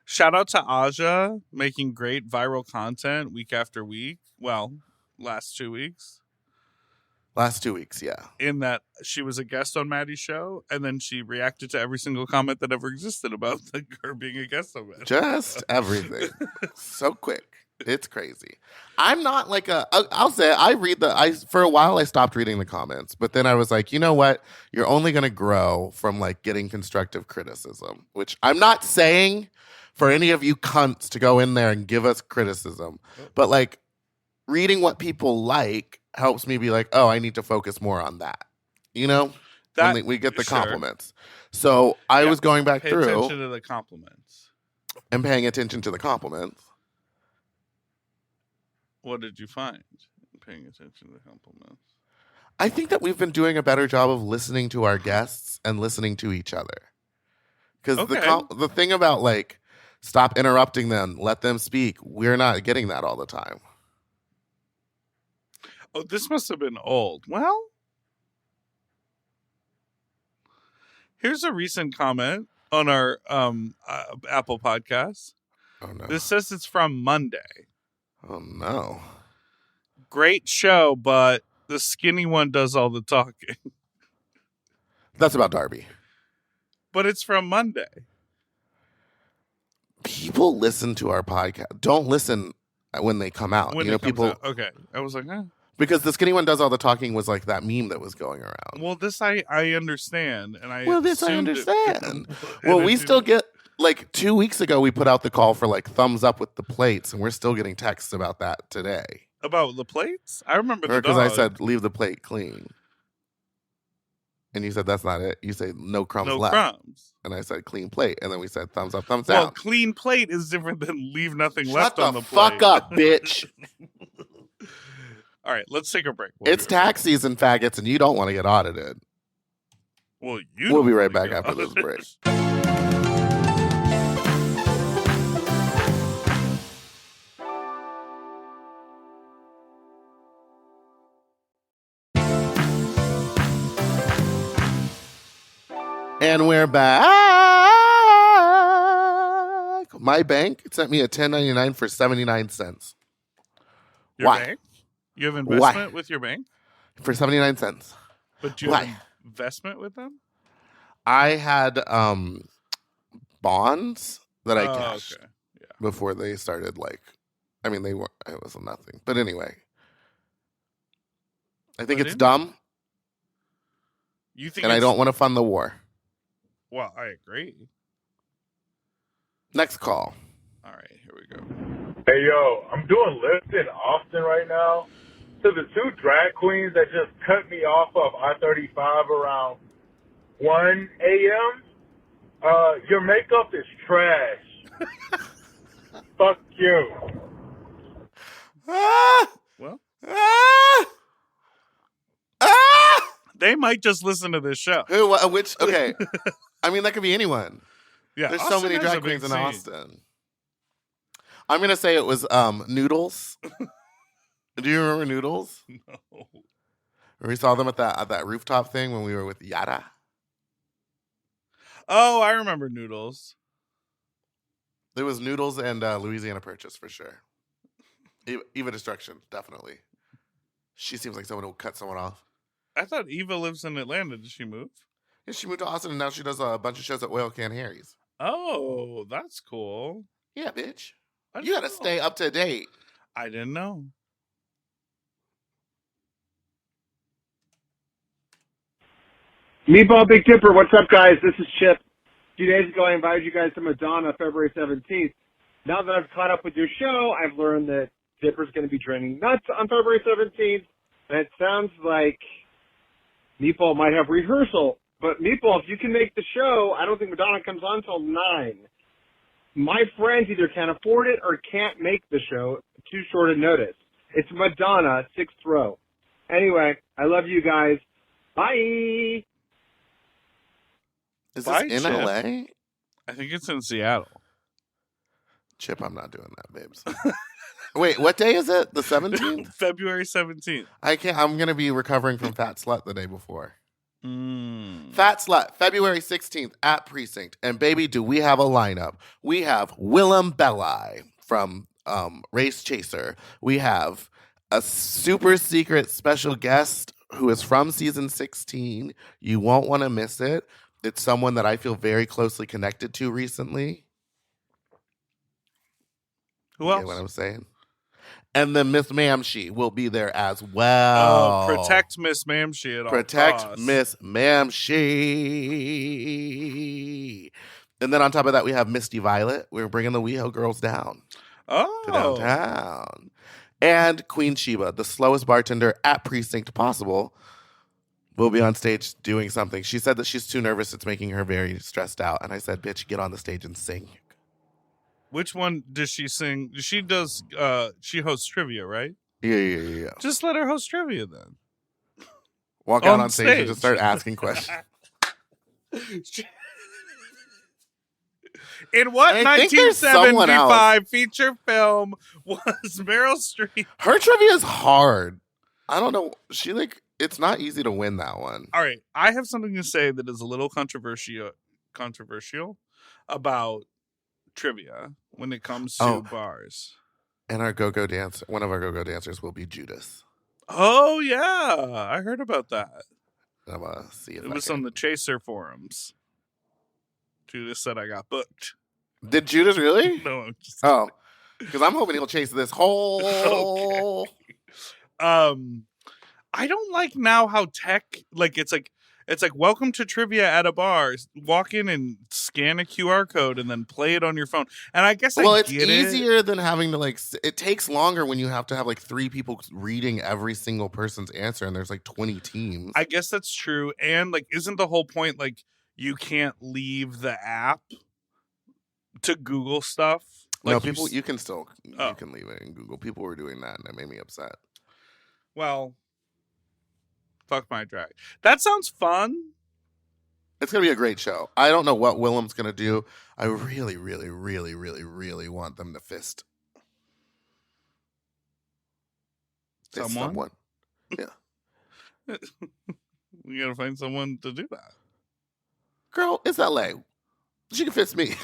Shout out to Aja making great viral content week after week. Well, last 2 weeks. Last 2 weeks, yeah. In that she was a guest on Maddie's show, and then she reacted to every single comment that ever existed about her being a guest on Maddie's Just everything. So quick. It's crazy. I'm not like I'll say for a while I stopped reading the comments, but then I was like, you know what? You're only going to grow from like getting constructive criticism, which I'm not saying for any of you cunts to go in there and give us criticism, but like reading what people like helps me be like, oh, I need to focus more on that. You know, when we get the compliments. So I was going back through. Pay attention to the compliments. And paying attention to the compliments. What did you find? Paying attention to the compliments. I think that we've been doing a better job of listening to our guests and listening to each other. Because the thing about like, stop interrupting them, let them speak, we're not getting that all the time. Oh, this must have been old. Well, here's a recent comment on our Apple podcast. Oh, no. This says it's from Monday. Oh, no. Great show, but the skinny one does all the talking. That's about Darby. But it's from Monday. People listen to our podcast. Don't listen when they come out. When people out. Okay. I was like, because the skinny one does all the talking was like that meme that was going around. Well, this I understand. And I understand. Well, we still get, like 2 weeks ago, we put out the call for like thumbs up with the plates, and we're still getting texts about that today. About the plates? I remember the dog. Because I said, leave the plate clean. And you said, that's not it. You say, no crumbs left. Crumbs. And I said, clean plate. And then we said, thumbs up, thumbs down. Well, clean plate is different than leave nothing Shut left on the plate. fuck up, bitch. All right, let's take a break. It's tax season, faggots, and you don't want to get audited. Well, we'll be right back after this break. And we're back. My bank sent me a $10.99 for 79 cents. Your Why? bank? You have investment with your bank? For 79 cents. But do you have investment with them? I had bonds that I cashed before they started they weren't, it was nothing. But anyway. I think it's dumb. You think I don't want to fund the war. Well, I agree. Next call. All right, here we go. Hey, yo, I'm doing Lyft in Austin right now. To the two drag queens that just cut me off of I-35 around 1 a.m., your makeup is trash. Fuck you. Well, Ah! Ah! They might just listen to this show. Who? Which? Okay. I mean, that could be anyone. Yeah, there's Austin so many has drag a big queens in scene. Austin. I'm gonna say it was Noodles. Do you remember Noodles? No. We saw them at that rooftop thing when we were with Yada. Oh, I remember Noodles. It was Noodles and Louisiana Purchase for sure. Eva Destruction, definitely. She seems like someone who will cut someone off. I thought Eva lives in Atlanta. Did she move? Yeah, she moved to Austin and now she does a bunch of shows at Oil Can Harry's. Oh, that's cool. Yeah, bitch. I You gotta didn't know. stay up to date. I didn't know. Meatball Big Dipper, what's up, guys? This is Chip. A few days ago, I invited you guys to Madonna February 17th. Now that I've caught up with your show, I've learned that Dipper's going to be training nuts on February 17th, and it sounds like Meatball might have rehearsal. But Meatball, if you can make the show, I don't think Madonna comes on until 9. My friends either can't afford it or can't make the show too short a notice. It's Madonna, 6th row. Anyway, I love you guys. Bye. Is Bye, this in Chip. LA? I think it's in Seattle. Chip, I'm not doing that, babes. Wait, what day is it? The 17th? February 17th. I can't. I'm going to be recovering from Fat Slut the day before. Mm. Fat Slut, February 16th at Precinct. And baby, do we have a lineup. We have Willem Belli from Race Chaser. We have a super secret special guest who is from season 16. You won't want to miss it. It's someone that I feel very closely connected to recently. Who You else? get what I'm saying? And then Miss Mamshi will be there as well. Protect Miss Mamshi at all Protect costs. Miss Mamshi. And then on top of that, we have Misty Violet. We're bringing the WeHo girls down to downtown. And Queen Sheba, the slowest bartender at Precinct possible, will be on stage doing something. She said that she's too nervous. It's making her very stressed out. And I said, bitch, get on the stage and sing. Which one does she sing? She hosts trivia, right? Yeah. Just let her host trivia then. Walk out on stage and just start asking questions. In what I think there's someone 1975 feature film was Meryl Streep? Her trivia is hard. I don't know. It's not easy to win that one. All right, I have something to say that is a little controversial about trivia when it comes to bars. And one of our go-go dancers will be Judas. Oh yeah, I heard about that. I'm gonna see if It was on the Chaser forums. Judas said I got booked. Did Judas really? No, I'm just Oh, because I'm hoping he'll chase this whole. Okay. I don't like now how tech it's like welcome to trivia at a bar. Walk in and scan a QR code and then play it on your phone. And I guess Well, it's easier than having to it takes longer when you have to have 3 people reading every single person's answer, and there's 20 teams. I guess that's true. And isn't the whole point you can't leave the app to Google stuff? No, people, you can still you can leave it in Google. People were doing that, and it made me upset. Well, fuck my drag. That sounds fun. It's gonna be a great show. I don't know what Willem's gonna do. I really, really, really, really, really want them to fist someone. Yeah, We gotta find someone to do that. girl, it's LA. She can fist me.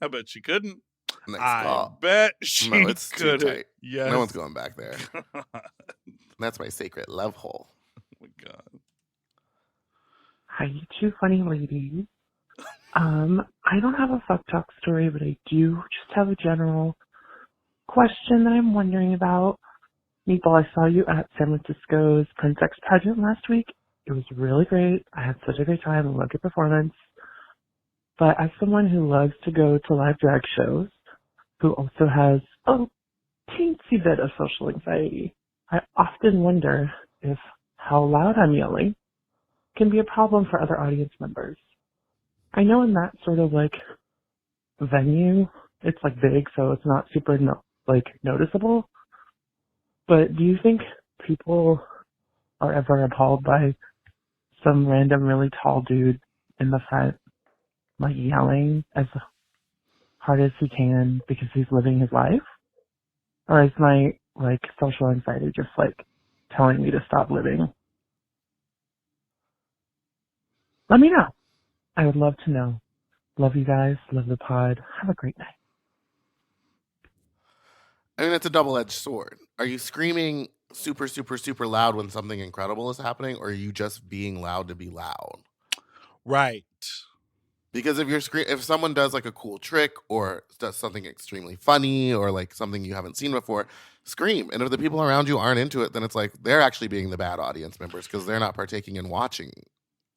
I bet she couldn't. Next I call. bet she No, it's too couldn't. tight. Yes. No one's going back there. Oh That's my sacred love hole. my god. Hi, you two funny ladies. I don't have a fuck talk story, but I do just have a general question that I'm wondering about. Meatball, I saw you at San Francisco's Prince X pageant last week. It was really great. I had such a great time. I loved your performance. But as someone who loves to go to live drag shows, who also has a teensy bit of social anxiety, I often wonder if how loud I'm yelling can be a problem for other audience members. I know in that sort of venue, it's big, so it's not super noticeable. But do you think people are ever appalled by some random really tall dude in the front yelling as hard as he can because he's living his life? Or is my social anxiety just telling me to stop living? Let me know. I would love to know. Love you guys. Love the pod. Have a great night. I mean, it's a double-edged sword. Are you screaming super, super, super loud when something incredible is happening, or are you just being loud to be loud? Right. Because if someone does a cool trick or does something extremely funny or something you haven't seen before, scream. And if the people around you aren't into it, then it's they're actually being the bad audience members because they're not partaking in watching.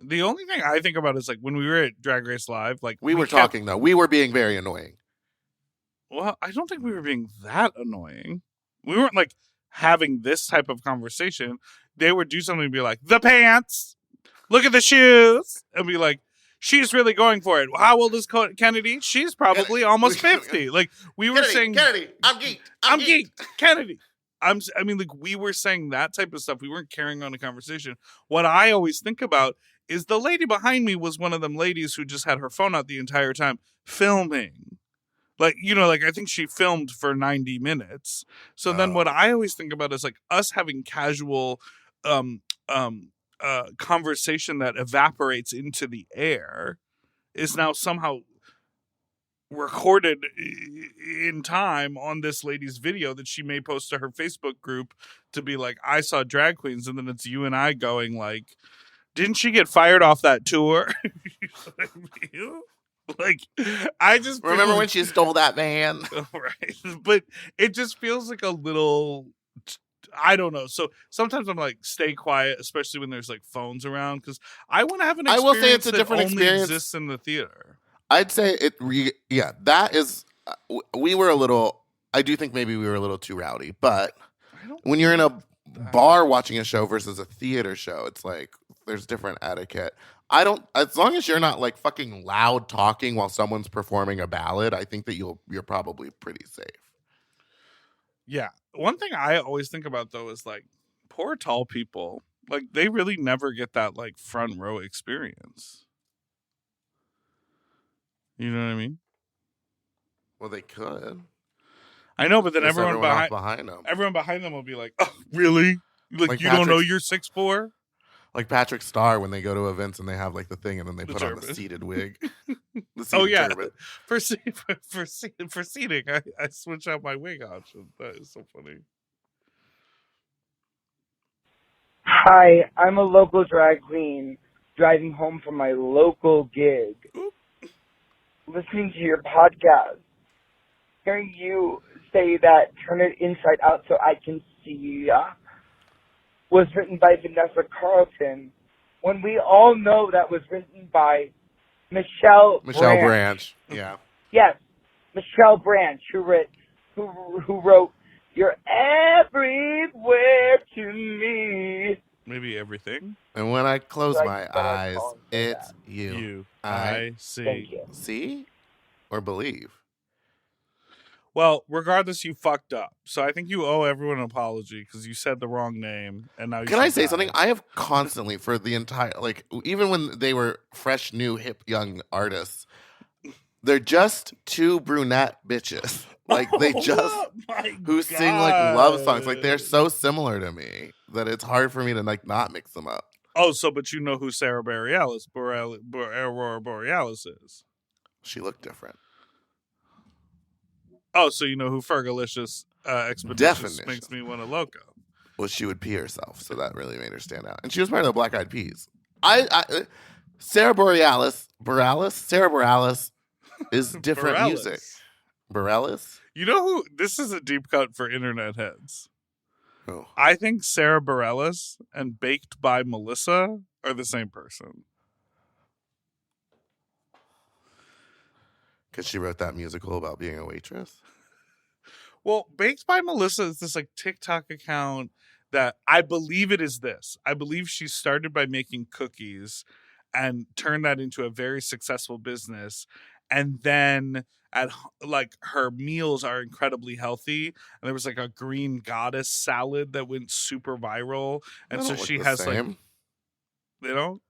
The only thing I think about is when we were at Drag Race Live, we were talking though. We were being very annoying. Well, I don't think we were being that annoying. We weren't having this type of conversation. They would do something and be like, the pants, look at the shoes, and be like, she's really going for it. How old is Kennedy? She's probably almost 50. Like we were saying, Kennedy, I'm geeked. I'm geeked. Kennedy. I mean, like we were saying that type of stuff. We weren't carrying on a conversation. What I always think about is the lady behind me was one of them ladies who just had her phone out the entire time filming. Like, like I think she filmed for 90 minutes. So then what I always think about is like us having casual conversation that evaporates into the air is now somehow recorded in time on this lady's video that she may post to her Facebook group to be like, I saw drag queens, and then it's you and I going like, didn't she get fired off that tour? Like, I just remember when she stole that van? Right, but it just feels like a little, I don't know. So sometimes I'm like, stay quiet, especially when there's like phones around, because I want to have an experience. I will say it's a different that only experience. exists in the theater. I'd say that is, we were a little, I do think maybe we were a little too rowdy, but when you're in a bar watching a show versus a theater show, it's like, there's different etiquette. As long as you're not like fucking loud talking while someone's performing a ballad, I think that you're probably pretty safe. Yeah. One thing I always think about though is like poor tall people, like they really never get that like front row experience. You know what I mean? Well, they could. I know, but then Just everyone behind them. Everyone behind them will be like, "Oh, really? Like you don't know you're 6'4"?" Like Patrick Starr when they go to events and they have like the thing and then they put on the seated wig. Turban. For seating, I switch out my wig option. That is so funny. Hi, I'm a local drag queen driving home from my local gig. Listening to your podcast, hearing you say that "Turn It Inside Out So I Can See Ya" was written by Vanessa Carlton, when we all know that was written by Michelle Branch. Yeah. Yes, Michelle Branch, who wrote "You're Everywhere to Me." Maybe everything. And when I close my eyes, it's you. I see. Thank you. See or believe. Well, regardless, you fucked up. So I think you owe everyone an apology because you said the wrong name, and now you. Can I say something? I have constantly, for the entire, like, even when they were fresh, new, hip, young artists, they're just two brunette bitches. Like they sing like love songs. Like they're so similar to me that it's hard for me to like not mix them up. Oh, but you know who Sarah Borealis is? She looked different. Oh, so you know who Fergalicious Expeditious makes me want a loco. Well, she would pee herself, so that really made her stand out. And she was part of the Black Eyed Peas. Sarah Borealis is different music. Borealis? You know who? This is a deep cut for internet heads. Who? I think Sarah Bareilles and Baked by Melissa are the same person. Because she wrote that musical about being a waitress? Well, Baked by Melissa is this like TikTok account that I believe it is this. I believe she started by making cookies and turned that into a very successful business. And then like her meals are incredibly healthy. And there was like a green goddess salad that went super viral. And so she has like, they don't?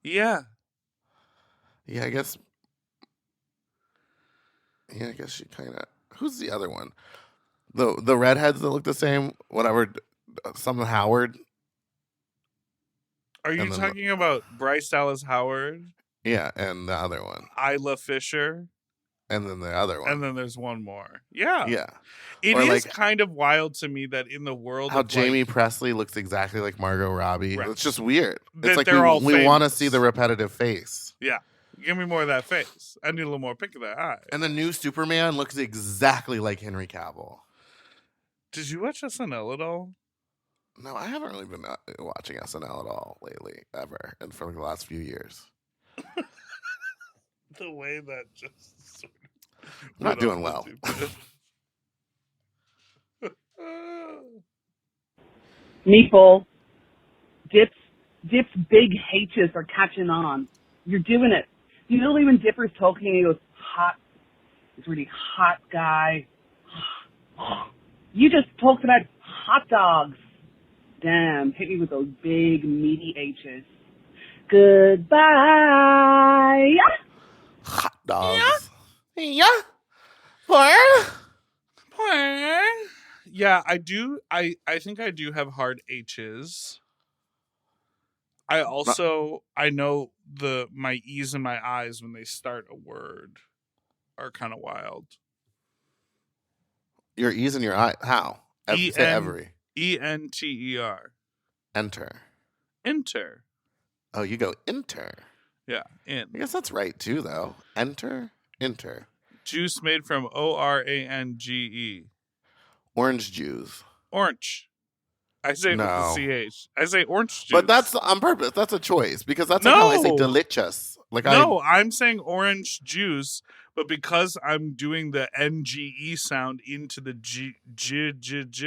Yeah. Yeah, I guess she kind of. Who's the other one? The redheads that look the same. Whatever, something Howard. Are you talking about Bryce Dallas Howard? Yeah, and the other one, Isla Fisher. And then the other one. And then there's one more. Yeah. Yeah. It is kind of wild to me that in the world how Jamie Presley looks exactly like Margot Robbie. Right. It's just weird. It's like we want to see the repetitive face. Yeah. Give me more of that face. I need a little more pink of that eye. And the new Superman looks exactly like Henry Cavill. Did you watch SNL at all? No, I haven't really been watching SNL at all lately, ever, and for like the last few years. The way that just sort of not doing well. Meatball, dips, Dip's big H's are catching on. You're doing it. You know, when Dipper's talking and he goes, hot, this really hot guy. You just talked about hot dogs. Damn, hit me with those big, meaty H's. Goodbye. Hot dogs. Yeah. Porn. Yeah, I do. I think I do have hard H's. I know my E's in my eyes when they start a word are kind of wild. Your E's in your eye. How? Say every. ENTER. Enter. Enter. Oh, you go enter. Yeah, I guess that's right too, though. Enter. Juice made from ORANGE. Orange juice. Orange. I say it with the CH. I say orange juice. But that's on purpose. That's a choice because that's like how I say delicious. I'm saying orange juice, but because I'm doing the NGE sound into the G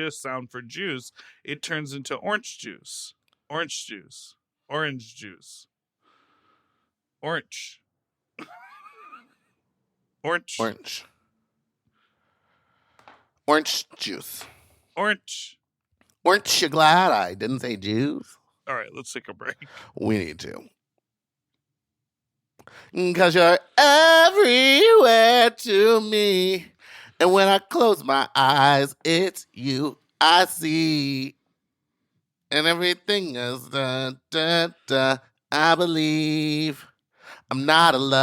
sound for juice, it turns into orange juice. Orange juice. Orange juice. Orange. Orange. Orange. Orange juice. Orange. Weren't you glad I didn't say juice? All right, let's take a break. We need to. 'Cause you're everywhere to me. And when I close my eyes, it's you I see. And everything is da, da, da. I believe I'm not alone.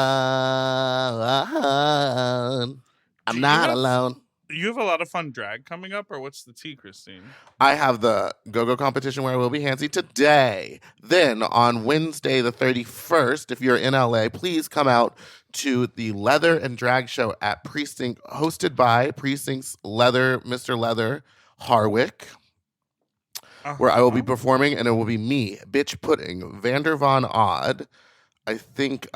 I'm not alone. You have a lot of fun drag coming up, or what's the tea, Christine? I have the go-go competition where I will be Handsy today. Then on Wednesday the 31st, if you're in LA, please come out to the Leather and Drag Show at Precinct, hosted by Precinct's Mr. Leather Harwick, where I will be performing, and it will be me, Bitch Pudding, Vander Von Odd, I think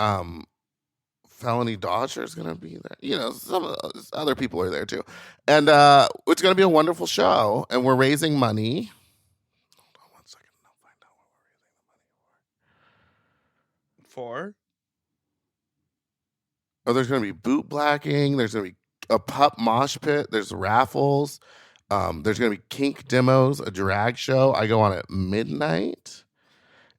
Felony Dodger is going to be there. You know, some other people are there too. And it's going to be a wonderful show. And we're raising money. Hold on 1 second. I'll find out what we're raising the money for. Oh, there's going to be boot blacking. There's going to be a pup mosh pit. There's raffles. There's going to be kink demos, a drag show. I go on at midnight.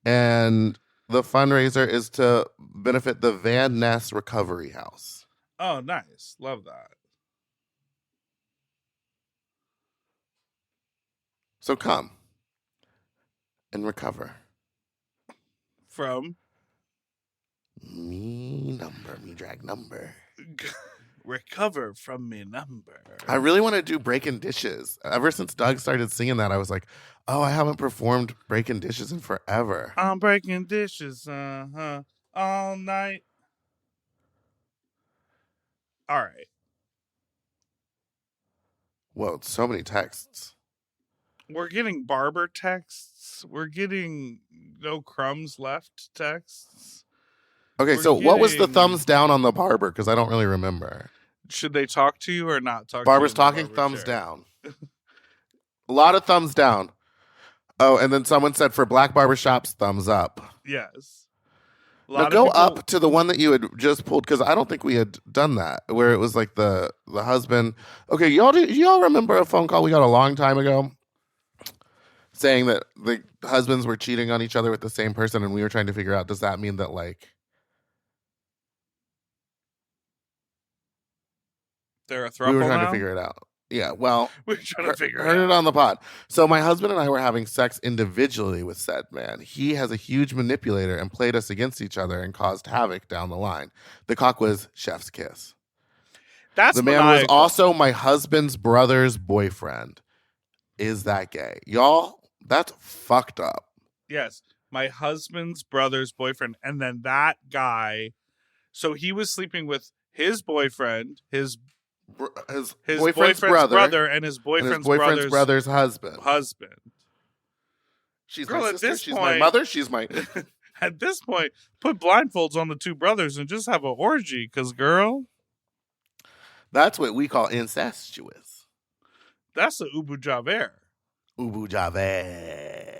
And the fundraiser is to benefit the Van Ness Recovery House. Oh, nice. Love that. So come and recover. From? Me drag number. Recover from me number. I really want to do Breaking Dishes. Ever since Doug started singing that, I was like, oh, I haven't performed Breaking Dishes in forever. I'm breaking dishes, all night. All right. Whoa, so many texts. We're getting barber texts. We're getting no crumbs left texts. Okay, so what was the thumbs down on the barber? Because I don't really remember. Should they talk to you or not talk Barber's to you? talking, thumbs down. A lot of thumbs down. Oh, and then someone said for black barbershops, thumbs up. Yes. Now go up to the one that you had just pulled, because I don't think we had done that, where it was like the husband. Okay, y'all remember a phone call we got a long time ago saying that the husbands were cheating on each other with the same person, and we were trying to figure out, does that mean that like they're a throuple? We were trying to figure it out. Yeah, well, we were trying to figure heard it on the pod. So my husband and I were having sex individually with said man. He has a huge manipulator and played us against each other and caused havoc down the line. The cock was chef's kiss. That's the man was also my husband's brother's boyfriend. Is that gay? Y'all, that's fucked up. Yes, my husband's brother's boyfriend. And then that guy, so he was sleeping with his boyfriend, his boyfriend's brother and his boyfriend's brother's husband. She's Girl, my at sister. this She's point, my mother. She's my. At this point, put blindfolds on the two brothers and just have an orgy, because girl, that's what we call incestuous. That's the Ubu Javer. Ubu Javer.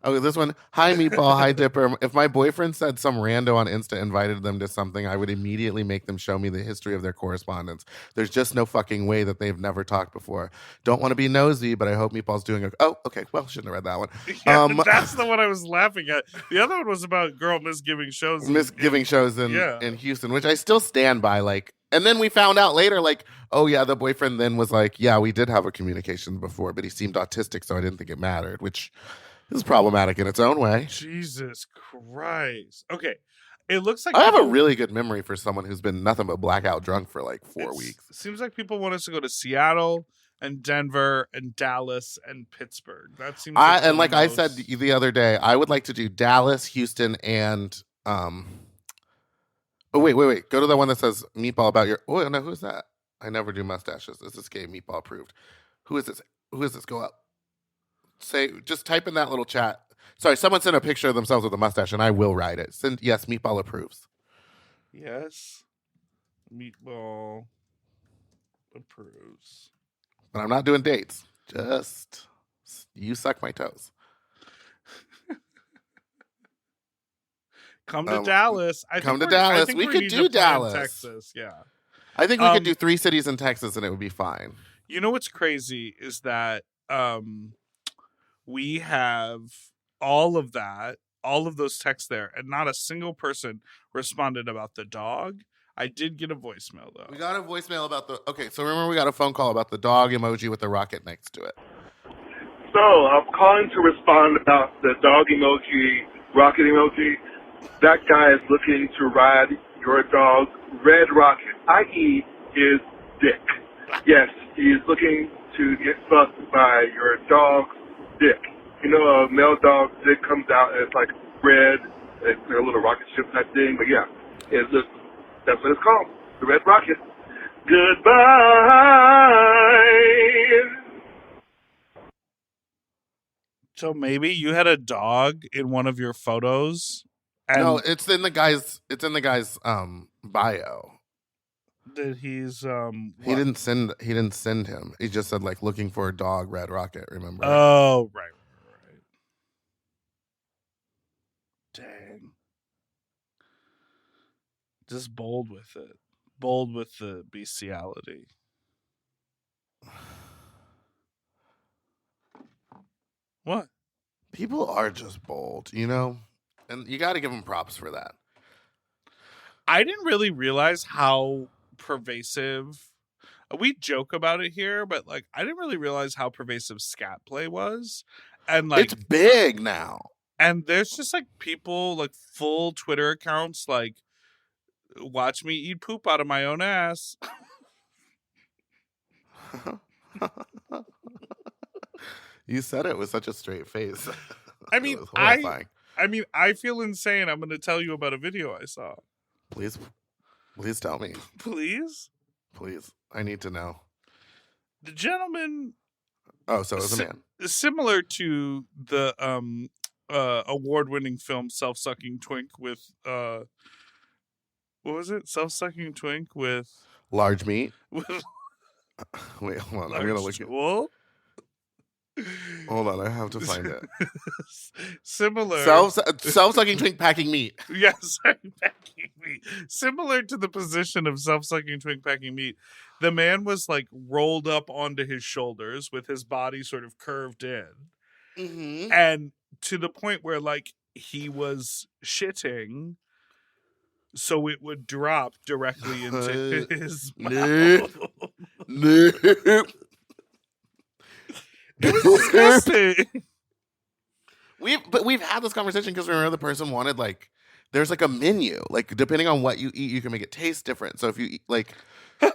Oh, this one. Hi, Meatball. Hi, Dipper. If my boyfriend said some rando on Insta invited them to something, I would immediately make them show me the history of their correspondence. There's just no fucking way that they've never talked before. Don't want to be nosy, but I hope Meatball's doing okay. Oh, okay. Well, shouldn't have read that one. Yeah, that's the one I was laughing at. The other one was about girl misgiving shows. Misgiving shows in Houston, which I still stand by. Like, and then we found out later, like, oh yeah, the boyfriend then was like, yeah, we did have a communication before, but he seemed autistic, so I didn't think it mattered, which is problematic in its own way. Jesus Christ. Okay. It looks like I have a really good memory for someone who's been nothing but blackout drunk for like 4 weeks. Seems like people want us to go to Seattle and Denver and Dallas and Pittsburgh. That seems like I said the other day, I would like to do Dallas, Houston, and oh wait. Go to the one that says Meatball about your no, who's that? I never do mustaches. This is gay Meatball approved. Who is this? Go up. Just type in that little chat. Sorry, someone sent a picture of themselves with a mustache, and I will write it. Send yes, Meatball approves. Yes, Meatball approves. But I'm not doing dates. Just you suck my toes. Come to Dallas. Come to Dallas. We could do Dallas. Texas, yeah. I think we could do 3 cities in Texas, and it would be fine. You know what's crazy is that we have all of those texts there, and not a single person responded about the dog. I did get a voicemail, though. We got a voicemail about okay, so remember we got a phone call about the dog emoji with the rocket next to it. So, I'm calling to respond about the dog emoji, rocket emoji. That guy is looking to ride your dog's red rocket, i.e. his dick. Yes, he is looking to get fucked by your dog's dick. You know, a male dog's dick comes out and it's like red, it's like a little rocket ship type thing, but yeah, that's what it's called, the red rocket. Goodbye. So maybe you had a dog in one of your photos. And no, it's in the guy's bio. That he's he didn't send him. He just said like looking for a dog, red rocket, remember? Oh, right. Dang. Just bold with it. Bold with the bestiality. What? People are just bold, you know? And you got to give them props for that. I didn't really realize how pervasive. We joke about it here, but like I didn't really realize how pervasive scat play was. And like it's big now. And there's just like people like full Twitter accounts like watch me eat poop out of my own ass. You said it with such a straight face. I mean, I feel insane. I'm going to tell you about a video I saw. Please tell me. Please? Please. I need to know. The gentleman. Oh, so it was a man. Similar to the award-winning film Self-Sucking Twink with what was it? Self-Sucking Twink with large meat. Wait, hold on. I'm gonna look at. Hold on, I have to find it. Similar. Self-sucking twink packing meat. Yes, packing meat. Similar to the position of self-sucking twink packing meat, the man was like rolled up onto his shoulders with his body sort of curved in. Mm-hmm. And to the point where like he was shitting so it would drop directly into his mouth. Nope. It was disgusting. We've had this conversation because remember the person wanted like there's like a menu, like depending on what you eat you can make it taste different. So if you eat like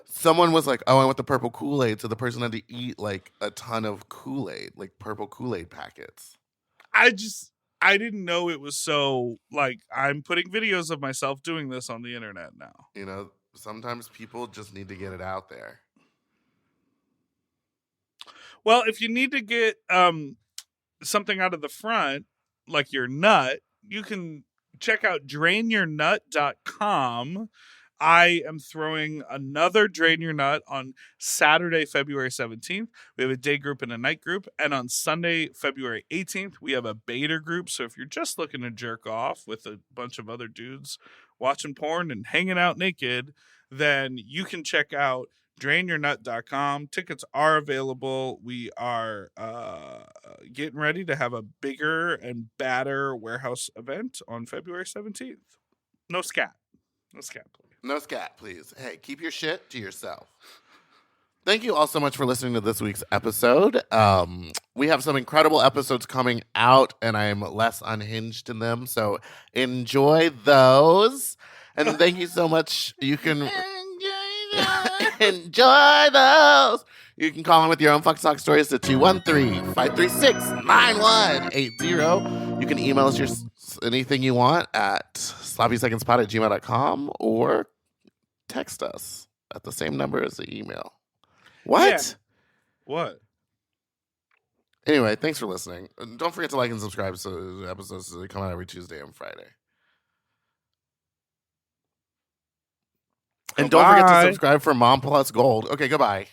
someone was like, oh, I want the purple Kool-Aid, so the person had to eat like a ton of Kool-Aid, like purple Kool-Aid packets. I didn't know it was so like I'm putting videos of myself doing this on the internet now. You know, sometimes people just need to get it out there. Well, if you need to get something out of the front, like your nut, you can check out drainyournut.com. I am throwing another Drain Your Nut on Saturday, February 17th. We have a day group and a night group. And on Sunday, February 18th, we have a beta group. So if you're just looking to jerk off with a bunch of other dudes watching porn and hanging out naked, then you can check out drainyournut.com. Tickets are available. We are getting ready to have a bigger and badder warehouse event on February 17th. No scat. No scat, please. No scat, please. Hey, keep your shit to yourself. Thank you all so much for listening to this week's episode. We have some incredible episodes coming out, and I'm less unhinged in them, so enjoy those. And thank you so much. You can enjoy those. You can call in with your own fuck talk stories to 213-536-9180. You can email us anything you want at sloppysecondspot@gmail.com or text us at the same number as the email. What? Yeah. What? Anyway, thanks for listening. And don't forget to like and subscribe so episodes come out every Tuesday and Friday. And don't forget to subscribe for Mom Plus Gold. Okay, goodbye.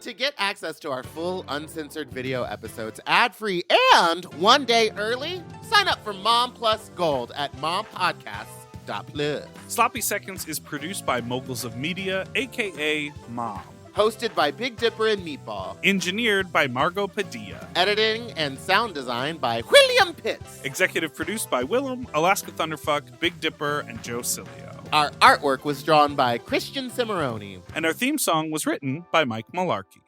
To get access to our full uncensored video episodes ad-free and one day early, sign up for Mom Plus Gold at mompodcasts.plus. Sloppy Seconds is produced by Moguls of Media, a.k.a. Mom. Hosted by Big Dipper and Meatball. Engineered by Margot Padilla. Editing and sound design by William Pitts. Executive produced by Willem, Alaska Thunderfuck, Big Dipper, and Joe Cilio. Our artwork was drawn by Christian Cimarroni. And our theme song was written by Mike Malarkey.